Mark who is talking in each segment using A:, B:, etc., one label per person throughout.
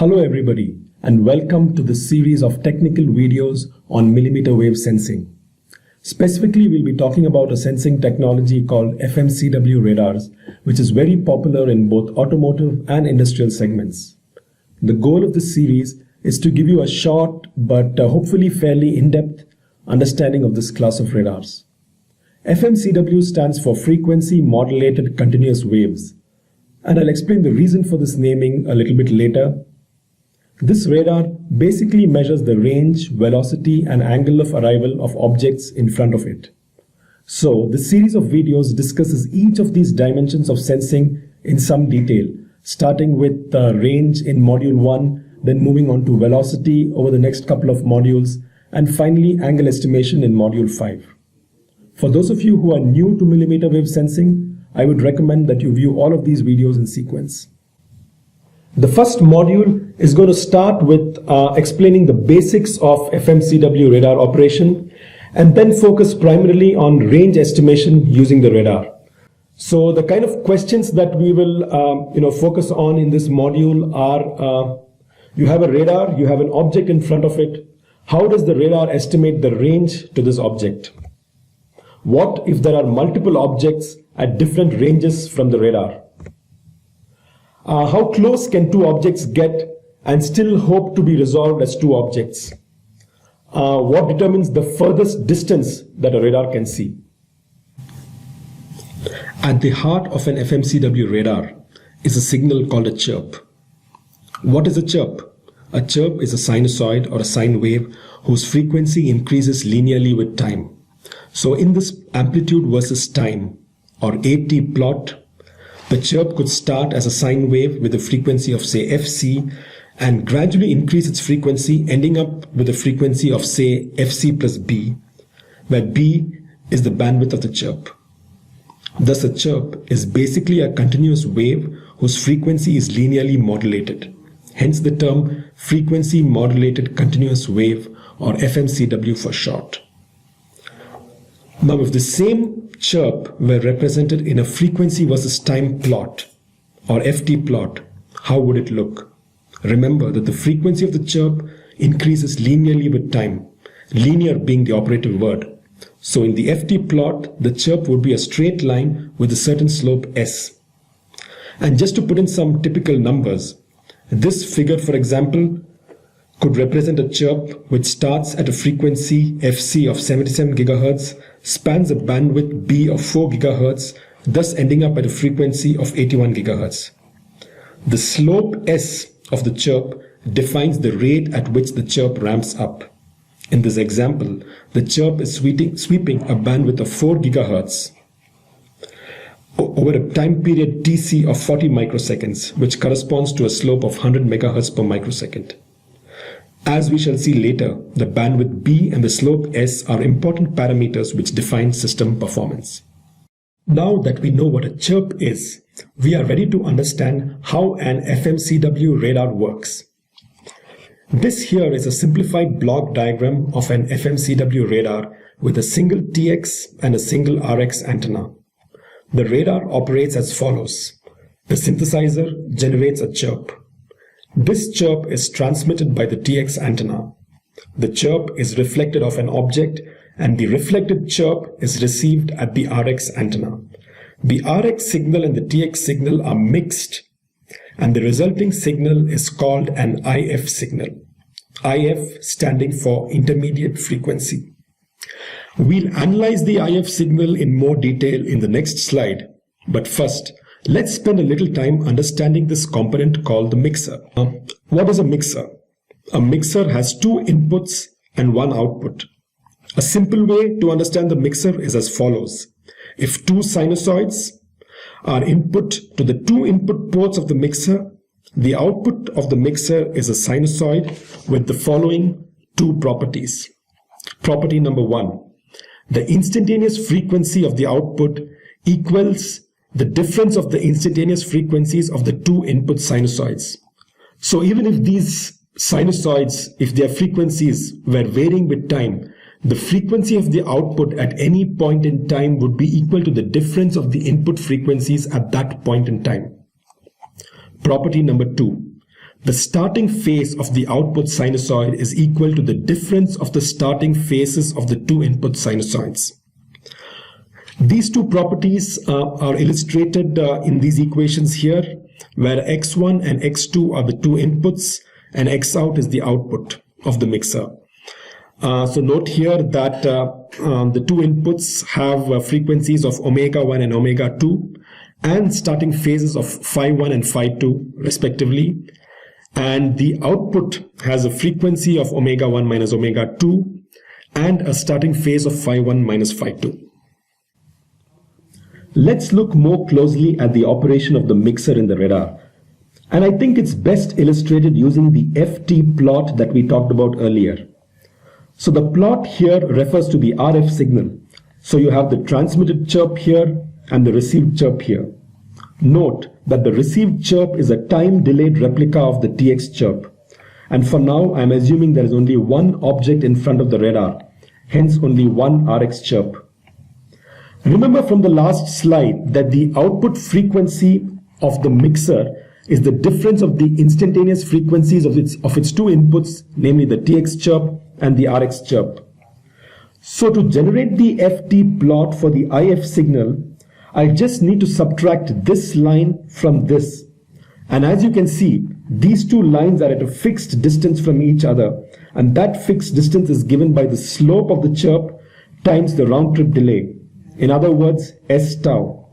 A: Hello everybody, and welcome to this series of technical videos on millimeter wave sensing. Specifically, we'll be talking about a sensing technology called FMCW radars, which is very popular in both automotive and industrial segments. The goal of this series is to give you a short but hopefully fairly in-depth understanding of this class of radars. FMCW stands for Frequency Modulated Continuous Waves, and I'll explain the reason for this naming a little bit later. This radar basically measures the range, velocity, and angle of arrival of objects in front of it. So, this series of videos discusses each of these dimensions of sensing in some detail, starting with range in Module 1, then moving on to velocity over the next couple of modules, and finally angle estimation in Module 5. For those of you who are new to millimeter wave sensing, I would recommend that you view all of these videos in sequence. The first module is going to start with explaining the basics of FMCW radar operation and then focus primarily on range estimation using the radar. So the kind of questions that we will focus on in this module are you have a radar, you have an object in front of it. How does the radar estimate the range to this object? What if there are multiple objects at different ranges from the radar? How close can two objects get and still hope to be resolved as two objects? What determines the furthest distance that a radar can see? At the heart of an FMCW radar is a signal called a chirp. What is a chirp? A chirp is a sinusoid or a sine wave whose frequency increases linearly with time. So in this amplitude versus time or AT plot, the chirp could start as a sine wave with a frequency of say Fc and gradually increase its frequency, ending up with a frequency of say Fc plus B, where B is the bandwidth of the chirp. Thus a chirp is basically a continuous wave whose frequency is linearly modulated. Hence the term frequency modulated continuous wave or FMCW for short. Now if the same chirp were represented in a frequency versus time plot or FT plot, how would it look? Remember that the frequency of the chirp increases linearly with time, linear being the operative word. So in the FT plot, the chirp would be a straight line with a certain slope S. And just to put in some typical numbers, this figure, for example, could represent a chirp which starts at a frequency Fc of 77 GHz, spans a bandwidth B of 4 GHz, thus ending up at a frequency of 81 GHz. The slope S of the chirp defines the rate at which the chirp ramps up. In this example, the chirp is sweeping a bandwidth of 4 GHz over a time period Tc of 40 microseconds, which corresponds to a slope of 100 MHz per microsecond. As we shall see later, the bandwidth B and the slope S are important parameters which define system performance. Now that we know what a chirp is, we are ready to understand how an FMCW radar works. This here is a simplified block diagram of an FMCW radar with a single TX and a single RX antenna. The radar operates as follows. The synthesizer generates a chirp. This chirp is transmitted by the TX antenna. The chirp is reflected off an object and the reflected chirp is received at the RX antenna. The RX signal and the TX signal are mixed and the resulting signal is called an IF signal. IF standing for intermediate frequency. We'll analyze the IF signal in more detail in the next slide, but first, let's spend a little time understanding this component called the mixer. What is a mixer? A mixer has two inputs and one output. A simple way to understand the mixer is as follows. If two sinusoids are input to the two input ports of the mixer, the output of the mixer is a sinusoid with the following two properties. Property number 1. The instantaneous frequency of the output equals the difference of the instantaneous frequencies of the two input sinusoids. So even if these sinusoids, if their frequencies were varying with time, the frequency of the output at any point in time would be equal to the difference of the input frequencies at that point in time. Property number 2. the starting phase of the output sinusoid is equal to the difference of the starting phases of the two input sinusoids. These two properties are illustrated in these equations here, where x1 and x2 are the two inputs and x out is the output of the mixer. So note here that the two inputs have frequencies of omega 1 and omega 2 and starting phases of phi 1 and phi 2 respectively. And the output has a frequency of omega 1 minus omega 2 and a starting phase of phi 1 minus phi 2. Let's look more closely at the operation of the mixer in the radar. And I think it's best illustrated using the FT plot that we talked about earlier. So the plot here refers to the RF signal. So you have the transmitted chirp here and the received chirp here. Note that the received chirp is a time-delayed replica of the TX chirp. And for now, I'm assuming there is only one object in front of the radar, hence only one RX chirp. Remember from the last slide that the output frequency of the mixer is the difference of the instantaneous frequencies of its two inputs, namely the TX chirp and the RX chirp. So to generate the FT plot for the IF signal, I just need to subtract this line from this. And as you can see, these two lines are at a fixed distance from each other, and that fixed distance is given by the slope of the chirp times the round trip delay. In other words, S tau.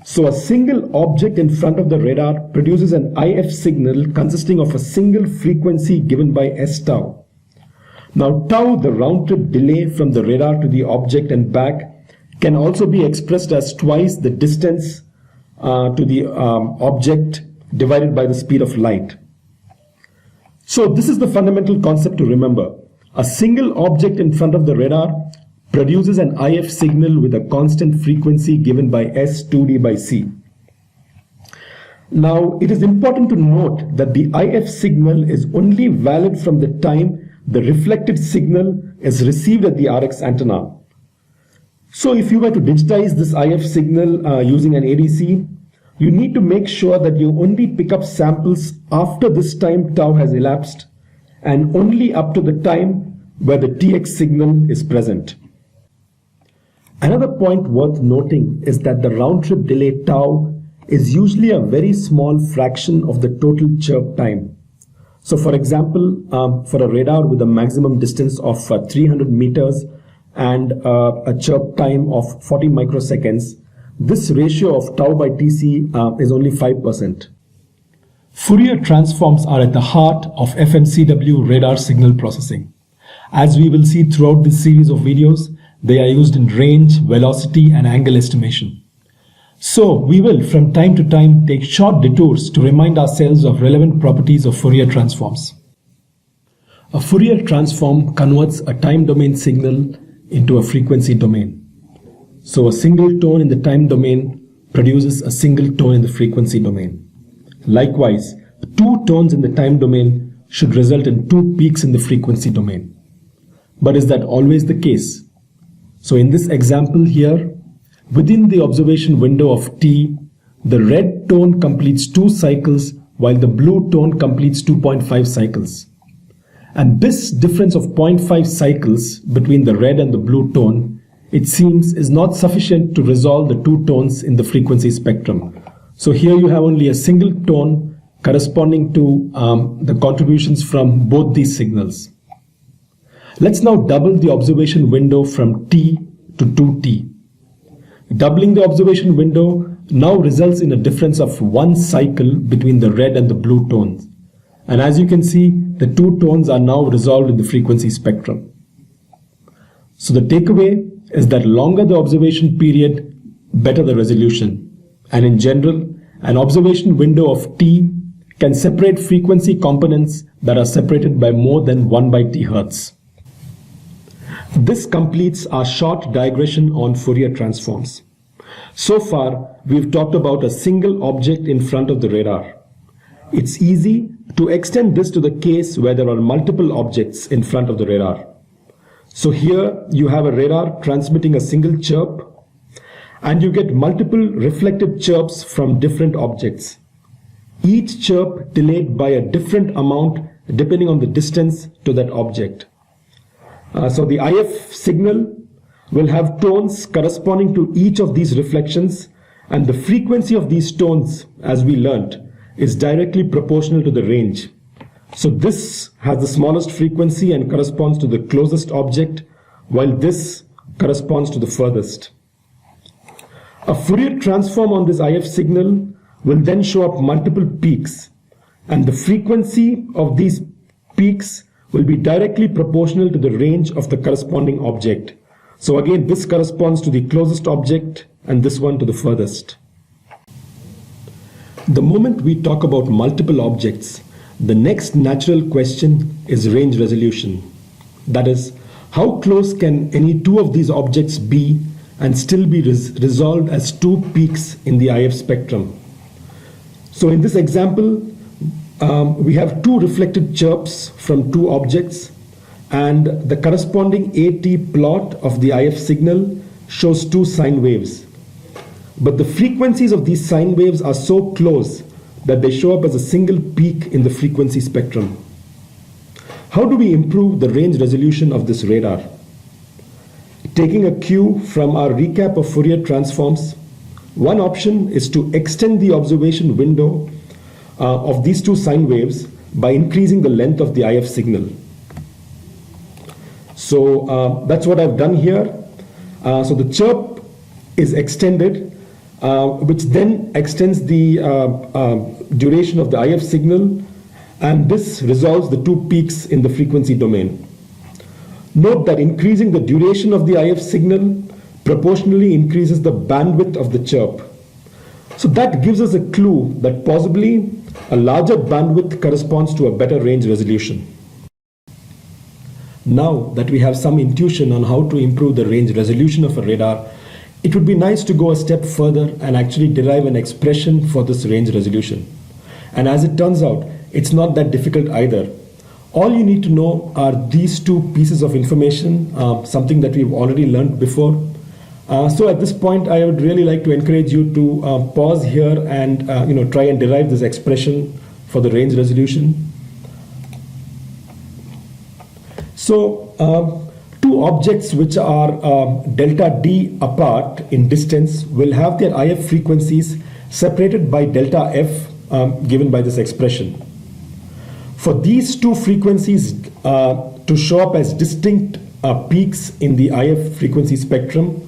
A: So a single object in front of the radar produces an IF signal consisting of a single frequency given by S tau. Now tau, the round trip delay from the radar to the object and back, can also be expressed as twice the distance to the object divided by the speed of light. So this is the fundamental concept to remember. A single object in front of the radar produces an IF signal with a constant frequency given by S 2D by C. Now, it is important to note that the IF signal is only valid from the time the reflected signal is received at the RX antenna. So if you were to digitize this IF signal using an ADC, you need to make sure that you only pick up samples after this time tau has elapsed and only up to the time where the TX signal is present. Another point worth noting is that the round trip delay tau is usually a very small fraction of the total chirp time. So for example, for a radar with a maximum distance of 300 meters and a chirp time of 40 microseconds, this ratio of tau by TC is only 5%. Fourier transforms are at the heart of FMCW radar signal processing. As we will see throughout this series of videos, they are used in range, velocity, and angle estimation. So we will from time to time take short detours to remind ourselves of relevant properties of Fourier transforms. A Fourier transform converts a time domain signal into a frequency domain. So a single tone in the time domain produces a single tone in the frequency domain. Likewise, two tones in the time domain should result in two peaks in the frequency domain. But is that always the case? So in this example here, within the observation window of T, the red tone completes 2 cycles while the blue tone completes 2.5 cycles. And this difference of 0.5 cycles between the red and the blue tone, it seems, is not sufficient to resolve the two tones in the frequency spectrum. So here you have only a single tone corresponding to the contributions from both these signals. Let's now double the observation window from T to 2T. Doubling the observation window now results in a difference of 1 cycle between the red and the blue tones. And as you can see, the two tones are now resolved in the frequency spectrum. So the takeaway is that longer the observation period, better the resolution. And in general, an observation window of T can separate frequency components that are separated by more than 1 by T hertz. This completes our short digression on Fourier transforms. So far, we've talked about a single object in front of the radar. It's easy to extend this to the case where there are multiple objects in front of the radar. So here you have a radar transmitting a single chirp, and you get multiple reflected chirps from different objects. each chirp delayed by a different amount depending on the distance to that object. So the IF signal will have tones corresponding to each of these reflections, and the frequency of these tones, as we learnt, is directly proportional to the range. So this has the smallest frequency and corresponds to the closest object, while this corresponds to the furthest. A Fourier transform on this IF signal will then show up multiple peaks, and the frequency of these peaks will be directly proportional to the range of the corresponding object. So again, this corresponds to the closest object and this one to the furthest. The moment we talk about multiple objects, the next natural question is range resolution. That is, how close can any two of these objects be and still be resolved as two peaks in the IF spectrum? So in this example, we have two reflected chirps from two objects, and the corresponding AT plot of the IF signal shows two sine waves. But the frequencies of these sine waves are so close that they show up as a single peak in the frequency spectrum. How do we improve the range resolution of this radar? Taking a cue from our recap of Fourier transforms, one option is to extend the observation window of these two sine waves by increasing the length of the IF signal. So that's what I've done here. So the chirp is extended, which then extends the duration of the IF signal, and this resolves the two peaks in the frequency domain. Note that increasing the duration of the IF signal proportionally increases the bandwidth of the chirp. So that gives us a clue that possibly a larger bandwidth corresponds to a better range resolution. Now that we have some intuition on how to improve the range resolution of a radar, it would be nice to go a step further and actually derive an expression for this range resolution. And as it turns out, it's not that difficult either. All you need to know are these two pieces of information, something that we've already learned before. So at this point, I would really like to encourage you to pause here and try and derive this expression for the range resolution. So two objects which are delta D apart in distance will have their IF frequencies separated by delta F given by this expression. For these two frequencies to show up as distinct peaks in the IF frequency spectrum,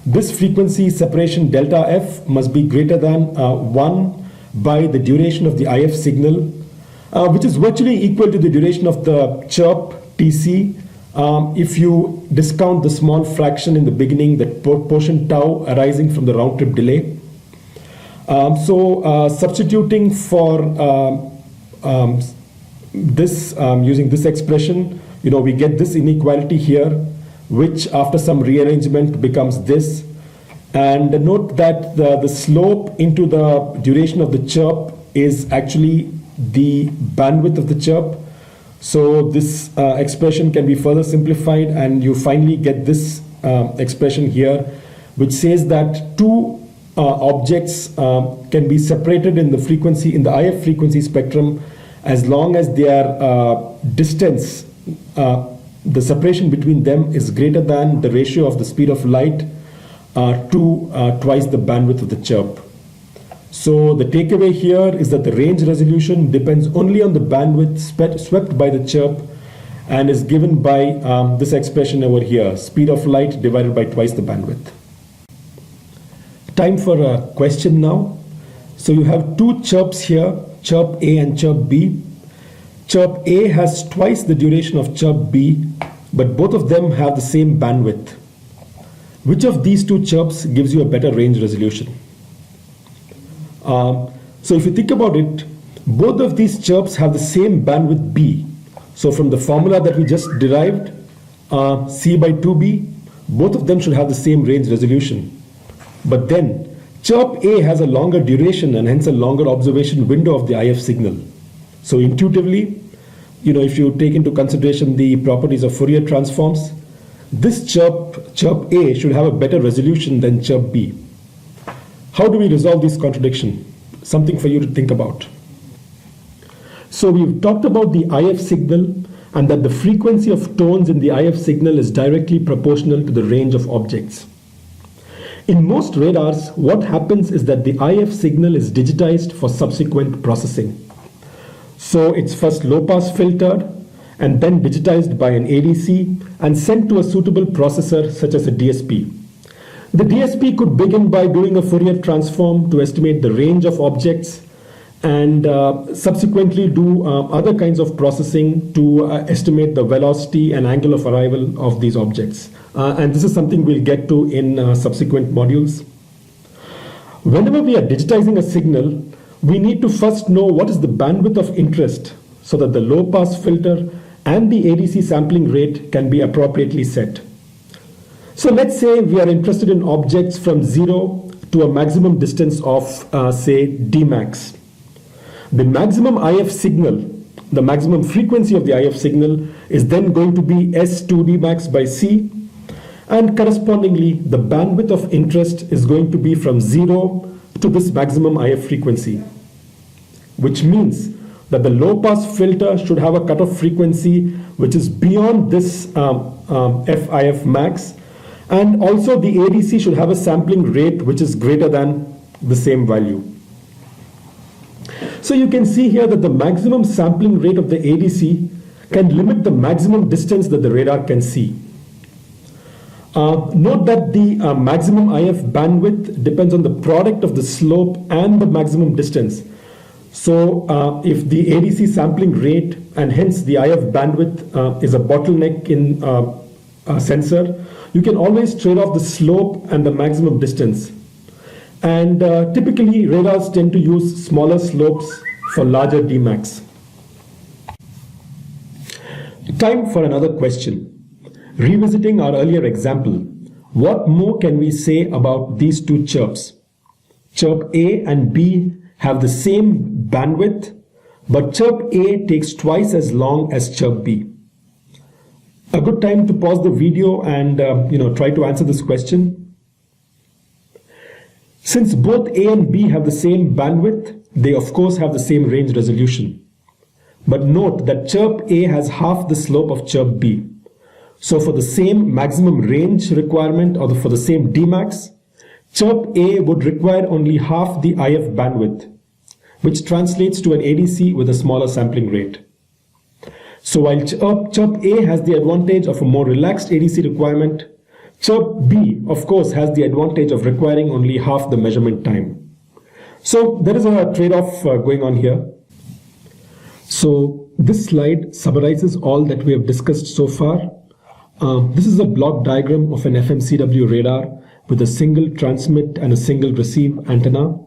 A: this frequency separation delta F must be greater than 1 by the duration of the IF signal, which is virtually equal to the duration of the chirp TC if you discount the small fraction in the beginning, that portion tau arising from the round trip delay. Substituting for this using this expression, we get this inequality here, which after some rearrangement becomes this. And note that the slope into the duration of the chirp is actually the bandwidth of the chirp. So this expression can be further simplified, and you finally get this expression here, which says that two objects can be separated in the frequency, in the IF frequency spectrum, as long as their distance, the separation between them is greater than the ratio of the speed of light to twice the bandwidth of the chirp. So the takeaway here is that the range resolution depends only on the bandwidth swept by the chirp and is given by this expression over here, speed of light divided by twice the bandwidth. Time for a question now. So you have two chirps here, chirp A and chirp B. Chirp A has twice the duration of chirp B, but both of them have the same bandwidth. Which of these two chirps gives you a better range resolution? So if you think about it, both of these chirps have the same bandwidth B. So from the formula that we just derived, C by 2B, both of them should have the same range resolution. But then chirp A has a longer duration and hence a longer observation window of the IF signal. So intuitively, if you take into consideration the properties of Fourier transforms, this chirp A should have a better resolution than chirp B. How do we resolve this contradiction? Something for you to think about. So we've talked about the IF signal and that the frequency of tones in the IF signal is directly proportional to the range of objects. In most radars, what happens is that the IF signal is digitized for subsequent processing. So it's first low-pass filtered and then digitized by an ADC and sent to a suitable processor such as a DSP. The DSP could begin by doing a Fourier transform to estimate the range of objects and subsequently do other kinds of processing to estimate the velocity and angle of arrival of these objects. And this is something we'll get to in subsequent modules. Whenever we are digitizing a signal, we need to first know what is the bandwidth of interest so that the low-pass filter and the ADC sampling rate can be appropriately set. So let's say we are interested in objects from 0 to a maximum distance of, say, Dmax. The maximum IF signal, the maximum frequency of the IF signal is then going to be S2 Dmax by C, and correspondingly the bandwidth of interest is going to be from 0 to this maximum IF frequency, which means that the low-pass filter should have a cutoff frequency which is beyond this FIF max, and also the ADC should have a sampling rate which is greater than the same value. So you can see here that the maximum sampling rate of the ADC can limit the maximum distance that the radar can see. Note that the maximum IF bandwidth depends on the product of the slope and the maximum distance. So if the ADC sampling rate and hence the IF bandwidth is a bottleneck in a sensor, you can always trade off the slope and the maximum distance. And typically radars tend to use smaller slopes for larger Dmax. Time for another question. Revisiting our earlier example, what more can we say about these two chirps? Chirp A and B have the same bandwidth, but chirp A takes twice as long as chirp B. A good time to pause the video and try to answer this question. Since both A and B have the same bandwidth, they of course have the same range resolution. But note that chirp A has half the slope of chirp B. So for the same maximum range requirement or for the same Dmax, chirp A would require only half the IF bandwidth, which translates to an ADC with a smaller sampling rate. So while chirp A has the advantage of a more relaxed ADC requirement, chirp B of course has the advantage of requiring only half the measurement time. So there is a trade-off going on here. So this slide summarizes all that we have discussed so far. This is a block diagram of an FMCW radar with a single transmit and a single receive antenna.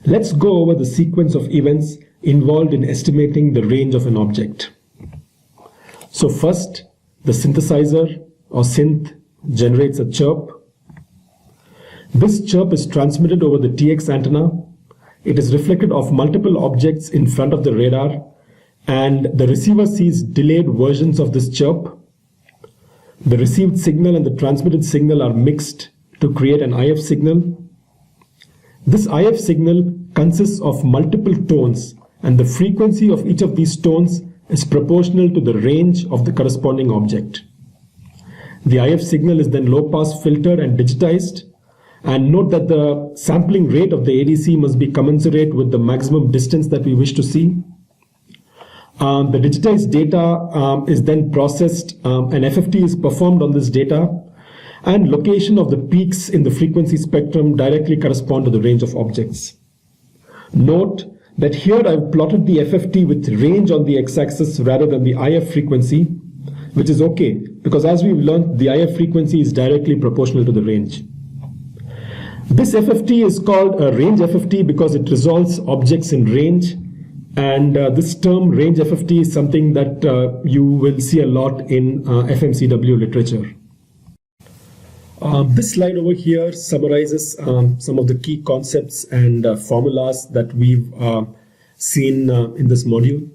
A: Let's go over the sequence of events involved in estimating the range of an object. So first, the synthesizer or synth generates a chirp. This chirp is transmitted over the TX antenna. It is reflected off multiple objects in front of the radar, and the receiver sees delayed versions of this chirp. The received signal and the transmitted signal are mixed to create an IF signal. This IF signal consists of multiple tones, and the frequency of each of these tones is proportional to the range of the corresponding object. The IF signal is then low-pass filtered and digitized, and note that the sampling rate of the ADC must be commensurate with the maximum distance that we wish to see. The digitized data is then processed, and FFT is performed on this data, and location of the peaks in the frequency spectrum directly correspond to the range of objects. Note that here I've plotted the FFT with range on the x-axis rather than the IF frequency, which is okay, because as we've learned, the IF frequency is directly proportional to the range. This FFT is called a range FFT because it resolves objects in range, and this term range FFT is something that you will see a lot in FMCW literature. This slide over here summarizes some of the key concepts and formulas that we've seen in this module.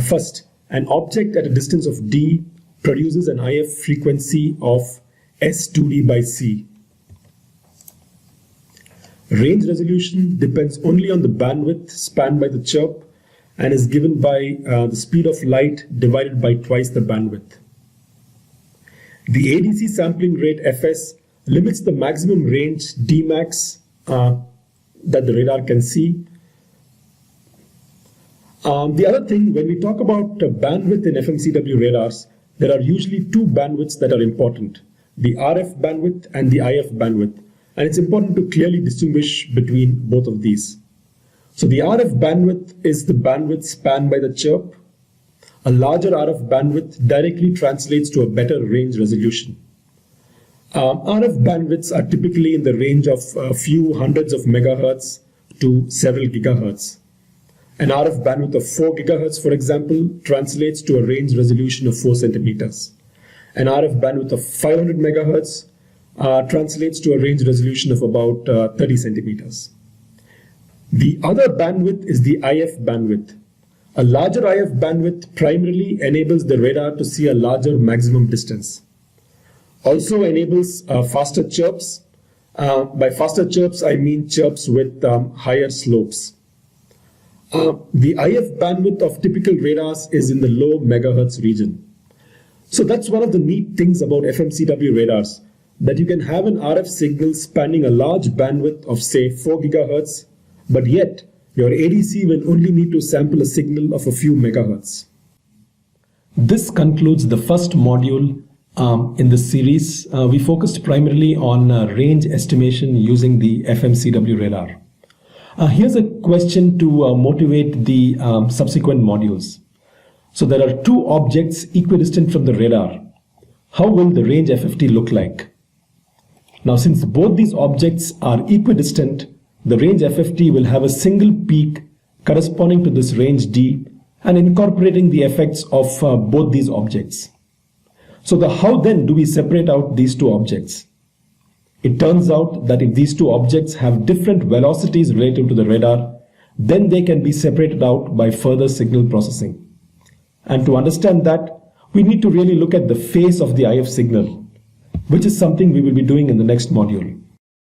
A: First, an object at a distance of d produces an IF frequency of S2D by C. Range resolution depends only on the bandwidth spanned by the chirp, and is given by the speed of light divided by twice the bandwidth. The ADC sampling rate Fs limits the maximum range Dmax that the radar can see. The other thing, when we talk about bandwidth in FMCW radars, there are usually two bandwidths that are important, the RF bandwidth and the IF bandwidth. And it's important to clearly distinguish between both of these. So the RF bandwidth is the bandwidth spanned by the chirp. A larger RF bandwidth directly translates to a better range resolution. RF bandwidths are typically in the range of a few hundreds of megahertz to several gigahertz. An RF bandwidth of 4 gigahertz, for example, translates to a range resolution of 4 centimeters. An RF bandwidth of 500 megahertz translates to a range resolution of about 30 centimeters. The other bandwidth is the IF bandwidth. A larger IF bandwidth primarily enables the radar to see a larger maximum distance. Also enables faster chirps. By faster chirps, I mean chirps with higher slopes. The IF bandwidth of typical radars is in the low megahertz region. So that's one of the neat things about FMCW radars, that you can have an RF signal spanning a large bandwidth of say 4 gigahertz, but yet your ADC will only need to sample a signal of a few megahertz. This concludes the first module in this series. We focused primarily on range estimation using the FMCW radar. Here's a question to motivate the subsequent modules. So there are two objects equidistant from the radar. How will the range FFT look like? Now, since both these objects are equidistant, the range FFT will have a single peak corresponding to this range D and incorporating the effects of both these objects. So how then do we separate out these two objects? It turns out that if these two objects have different velocities relative to the radar, then they can be separated out by further signal processing. And to understand that, we need to really look at the phase of the IF signal, which is something we will be doing in the next module.